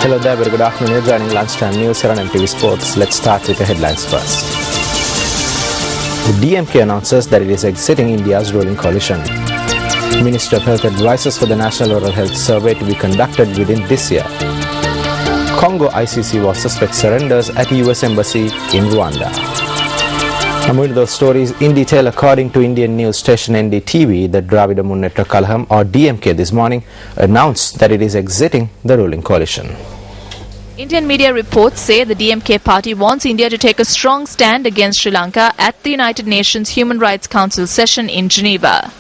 Hello there, very good afternoon. You're joining Lunchtime News here on MTV Sports. Let's start with the headlines first. The DMK announces that it is exiting India's ruling coalition. Minister of Health advises for the National Oral Health Survey to be conducted within this year. Congo ICC war suspect surrenders at US Embassy in Rwanda. Now moving to those stories in detail. According to Indian news station NDTV, the Dravida Munnetra Kalaham or DMK this morning announced that it is exiting the ruling coalition. Indian media reports say the DMK party wants India to take a strong stand against Sri Lanka at the United Nations Human Rights Council session in Geneva.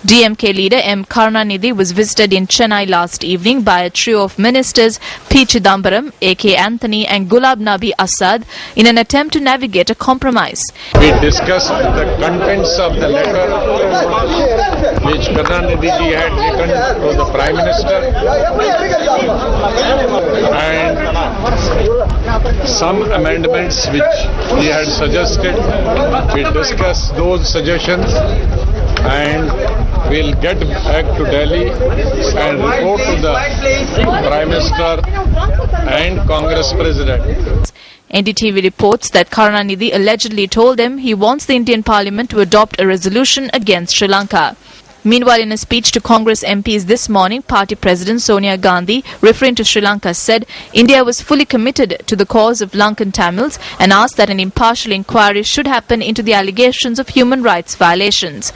DMK leader M. Karunanidhi was visited in Chennai last evening by a trio of ministers P. Chidambaram, A.K. Anthony and Gulab Nabi Azad in an attempt to navigate a compromise. We discussed the contents of the letter which Karunanidhi had written to the Prime Minister and some amendments which he had suggested. We discussed those suggestions and we'll get back to Delhi and report to the Prime Minister and Congress President. NDTV reports that Karunanidhi allegedly told him he wants the Indian Parliament to adopt a resolution against Sri Lanka. Meanwhile, in a speech to Congress MPs this morning, Party President Sonia Gandhi, referring to Sri Lanka, said India was fully committed to the cause of Lankan Tamils and asked that an impartial inquiry should happen into the allegations of human rights violations.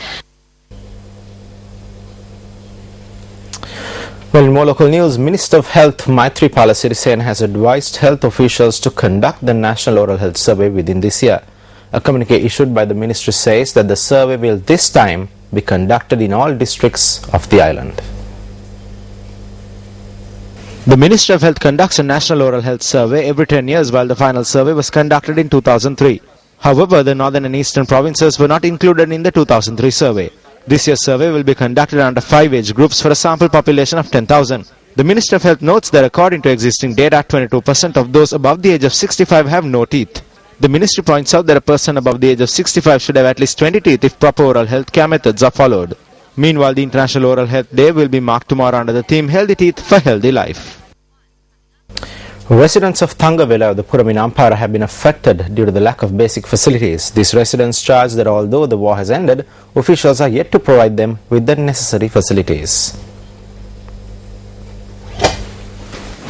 Well, in more local news, Minister of Health Maithripala Sirisena has advised health officials to conduct the National Oral Health Survey within this year. A communique issued by the ministry says that the survey will this time be conducted in all districts of the island. The Ministry of Health conducts a National Oral Health Survey every 10 years, while the final survey was conducted in 2003. However, the northern and eastern provinces were not included in the 2003 survey. This year's survey will be conducted under 5 age groups for a sample population of 10,000. The Ministry of Health notes that according to existing data, 22% of those above the age of 65 have no teeth. The ministry points out that a person above the age of 65 should have at least 20 teeth if proper oral health care methods are followed. Meanwhile, the International Oral Health Day will be marked tomorrow under the theme Healthy Teeth for Healthy Life. Residents of Thangavela of the Puram in Ampara have been affected due to the lack of basic facilities. These residents charge that although the war has ended, officials are yet to provide them with the necessary facilities.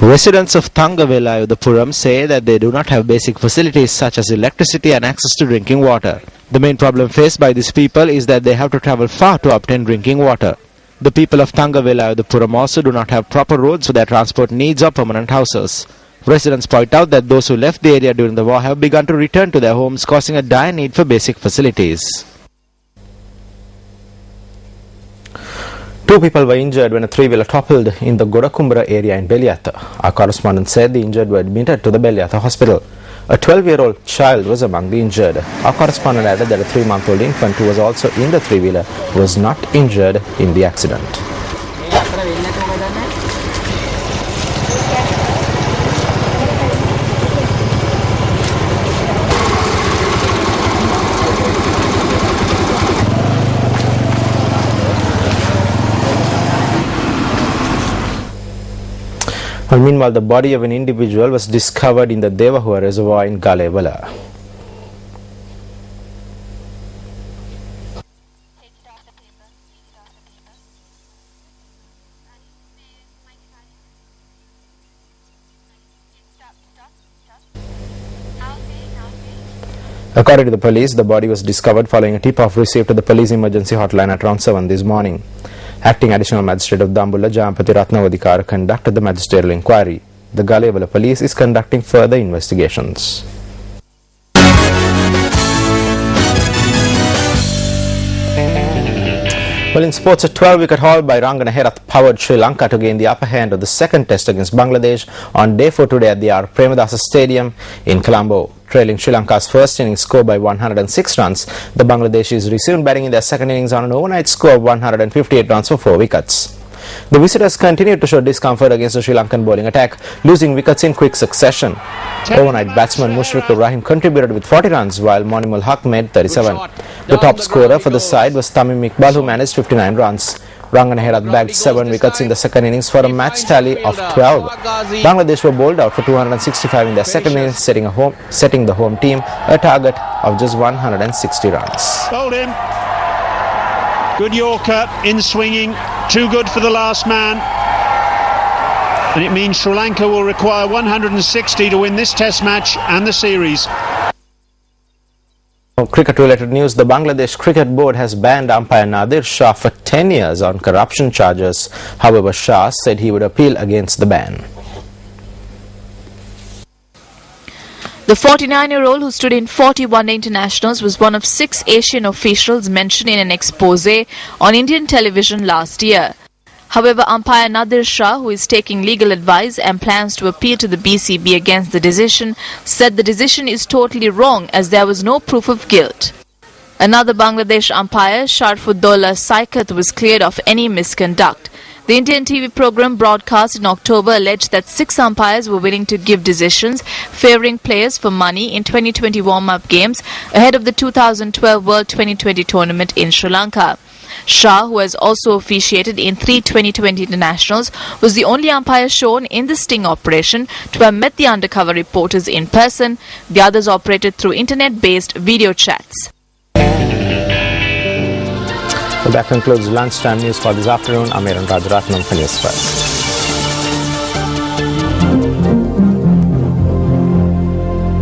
Residents of Thangavela of the Puram say that they do not have basic facilities such as electricity and access to drinking water. The main problem faced by these people is that they have to travel far to obtain drinking water. The people of Thangavela of the Puram also do not have proper roads for their transport needs or permanent houses. Residents point out that those who left the area during the war have begun to return to their homes, causing a dire need for basic facilities. 2 people were injured when a 3-wheeler toppled in the Godakumbra area in Beliata. Our correspondent said the injured were admitted to the Beliata hospital. A 12-year-old child was among the injured. Our correspondent added that a 3-month-old infant who was also in the 3-wheeler was not injured in the accident. Well, meanwhile, the body of an individual was discovered in the Devahua reservoir in Galevala. According to the police, the body was discovered following a tip-off received to the police emergency hotline at around 7 this morning. Acting Additional Magistrate of Dambulla, Jampati Ratnavadikar, conducted the magisterial inquiry. The Galevala police is conducting further investigations. Well, in sports, a 12-wicket haul by Rangana Herath powered Sri Lanka to gain the upper hand of the second test against Bangladesh on day 4 today at the R. Premadasa Stadium in Colombo. Trailing Sri Lanka's first innings score by 106 runs, the Bangladeshis resumed batting in their second innings on an overnight score of 158 runs for 4 wickets. The visitors continued to show discomfort against the Sri Lankan bowling attack, losing wickets in quick succession. Overnight batsman Mushfiqur Rahim contributed with 40 runs, while Monimul Haq made 37. The top scorer for the side was Tamim Iqbal, who managed 59 runs. Ranganaherath bagged 7 wickets in the second innings for a match tally of 12. Bangladesh were bowled out for 265 in their second innings, setting the home team a target of just 160 runs. Bowled him. Good Yorker in swinging. Too good for the last man. And it means Sri Lanka will require 160 to win this test match and the series. Cricket-related news, the Bangladesh Cricket Board has banned umpire Nadir Shah for 10 years on corruption charges. However, Shah said he would appeal against the ban. The 49-year-old who stood in 41 internationals was one of 6 Asian officials mentioned in an expose on Indian television last year. However, umpire Nadir Shah, who is taking legal advice and plans to appeal to the BCB against the decision, said the decision is totally wrong as there was no proof of guilt. Another Bangladesh umpire, Sharfuddollah Saikat, was cleared of any misconduct. The Indian TV program broadcast in October alleged that 6 umpires were willing to give decisions favouring players for money in 2020 warm-up games ahead of the 2012 World 2020 tournament in Sri Lanka. Shah, who has also officiated in 3 2020 internationals, was the only umpire shown in the sting operation to have met the undercover reporters in person. The others operated through internet-based video chats. Well, that concludes lunchtime news for this afternoon. I'm Aaron Rajaratnam for News First.